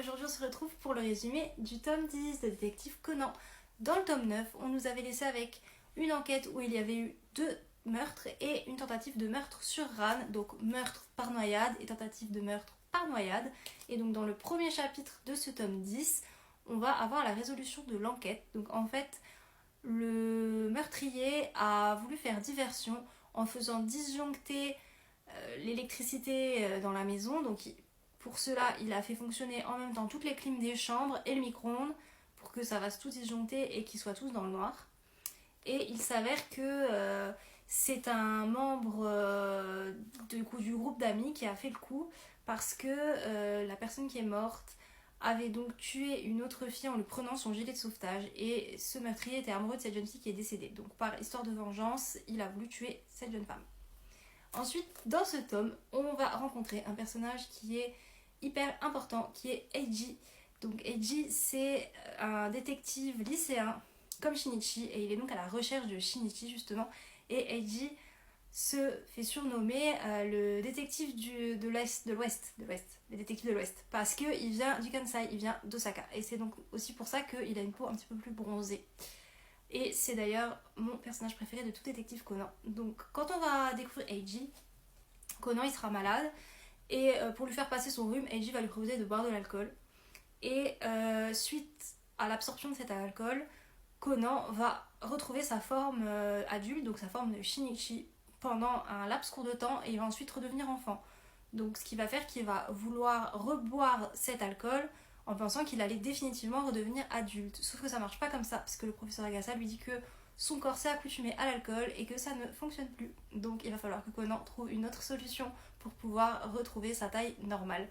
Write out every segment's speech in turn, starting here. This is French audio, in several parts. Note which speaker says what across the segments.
Speaker 1: aujourd'hui on se retrouve pour le résumé du tome 10 de Détective Conan. Dans le tome 9, on nous avait laissé avec une enquête où il y avait eu 2 meurtres et une tentative de meurtre sur Ran, donc meurtre par noyade et tentative de meurtre par noyade. Et donc dans le premier chapitre de ce tome 10, on va avoir la résolution de l'enquête. Donc en fait, le meurtrier a voulu faire diversion en faisant disjoncter l'électricité dans la maison. Donc pour cela, il a fait fonctionner en même temps toutes les clims des chambres et le micro-ondes pour que ça va tout disjoncter et qu'ils soient tous dans le noir. Et il s'avère que c'est un membre du groupe d'amis qui a fait le coup parce que la personne qui est morte avait donc tué une autre fille en lui prenant son gilet de sauvetage et ce meurtrier était amoureux de cette jeune fille qui est décédée. Donc par histoire de vengeance, il a voulu tuer cette jeune femme. Ensuite, dans ce tome, on va rencontrer un personnage qui est hyper important, qui est Eiji. Donc Eiji, c'est un détective lycéen comme Shinichi et il est donc à la recherche de Shinichi justement. Et Eiji se fait surnommer le détective de l'ouest, le détective de l'ouest, parce qu'il vient du Kansai, il vient d'Osaka. Et c'est donc aussi pour ça qu'il a une peau un petit peu plus bronzée. Et c'est d'ailleurs mon personnage préféré de tout détective Conan. Donc quand on va découvrir Eiji, Conan il sera malade et pour lui faire passer son rhume, Eiji va lui proposer de boire de l'alcool. Et suite à l'absorption de cet alcool, Conan va retrouver sa forme adulte, donc sa forme de Shinichi, pendant un laps court de temps et il va ensuite redevenir enfant. Donc ce qu'il va faire, qu'il va vouloir reboire cet alcool en pensant qu'il allait définitivement redevenir adulte. Sauf que ça marche pas comme ça, parce que le professeur Agassa lui dit que son corps s'est accoutumé à l'alcool et que ça ne fonctionne plus. Donc il va falloir que Conan trouve une autre solution pour pouvoir retrouver sa taille normale.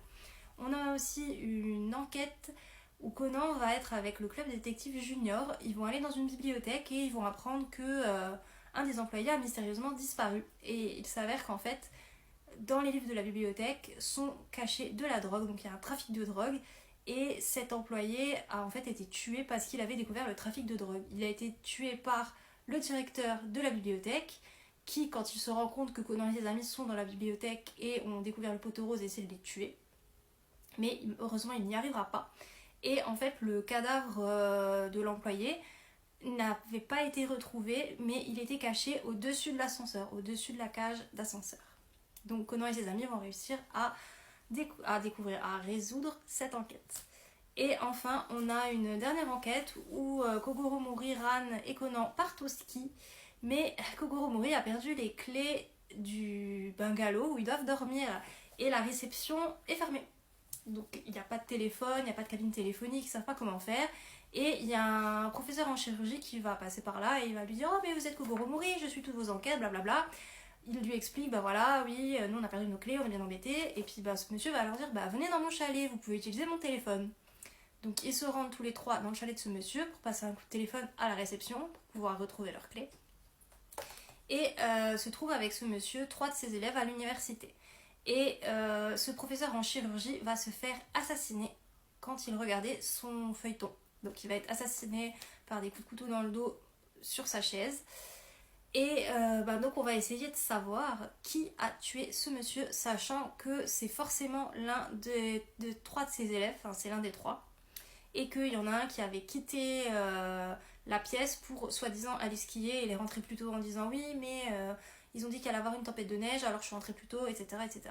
Speaker 1: On a aussi une enquête où Conan va être avec le club des détectives juniors. Ils vont aller dans une bibliothèque et ils vont apprendre que un des employés a mystérieusement disparu. Et il s'avère qu'en fait, dans les livres de la bibliothèque sont cachés de la drogue, donc il y a un trafic de drogue. Et cet employé a en fait été tué parce qu'il avait découvert le trafic de drogue. Il a été tué par le directeur de la bibliothèque qui, quand il se rend compte que Conan et ses amis sont dans la bibliothèque et ont découvert le poteau rose, essaie de les tuer. Mais heureusement, il n'y arrivera pas. Et en fait, le cadavre de l'employé n'avait pas été retrouvé, mais il était caché au-dessus de l'ascenseur, au-dessus de la cage d'ascenseur. Donc Conan et ses amis vont réussir à découvrir, à résoudre cette enquête. Et enfin, on a une dernière enquête où Kogoro Mori, Ran et Conan partent au ski, mais Kogoro Mori a perdu les clés du bungalow où ils doivent dormir et la réception est fermée. Donc il n'y a pas de téléphone, il n'y a pas de cabine téléphonique, ils ne savent pas comment faire. Et il y a un professeur en chirurgie qui va passer par là et il va lui dire « Oh mais vous êtes Kogoro Mori, je suis toutes vos enquêtes, blablabla ». Il lui explique « Bah voilà, oui, nous on a perdu nos clés, on est bien embêtés ». Et puis ce monsieur va leur dire « Bah venez dans mon chalet, vous pouvez utiliser mon téléphone ». Donc ils se rendent tous les trois dans le chalet de ce monsieur pour passer un coup de téléphone à la réception pour pouvoir retrouver leurs clés. Et se trouvent avec ce monsieur 3 de ses élèves à l'université. Et ce professeur en chirurgie va se faire assassiner quand il regardait son feuilleton. Donc il va être assassiné par des coups de couteau dans le dos sur sa chaise. Et donc on va essayer de savoir qui a tué ce monsieur, sachant que c'est forcément l'un de 3 de ses élèves, enfin c'est l'un des 3. Et qu'il y en a un qui avait quitté la pièce pour soi-disant aller skier et il est rentré plus tôt en disant oui mais... ils ont dit qu'il allait avoir une tempête de neige, alors je suis rentrée plus tôt, etc., etc.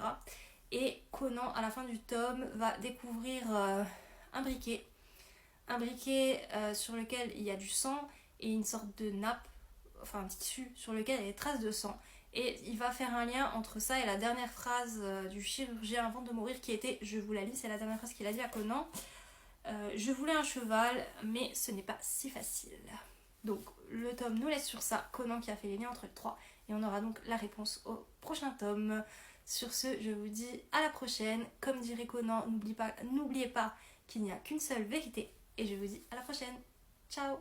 Speaker 1: Et Conan, à la fin du tome, va découvrir un briquet. Un briquet sur lequel il y a du sang et une sorte de nappe, enfin un tissu sur lequel il y a des traces de sang. Et il va faire un lien entre ça et la dernière phrase du chirurgien avant de mourir qui était, je vous la lis, c'est la dernière phrase qu'il a dit à Conan. Je voulais un cheval, mais ce n'est pas si facile. Donc le tome nous laisse sur ça, Conan qui a fait les liens entre les 3. Et on aura donc la réponse au prochain tome. Sur ce, je vous dis à la prochaine. Comme dirait Conan, n'oubliez pas qu'il n'y a qu'une seule vérité. Et je vous dis à la prochaine. Ciao!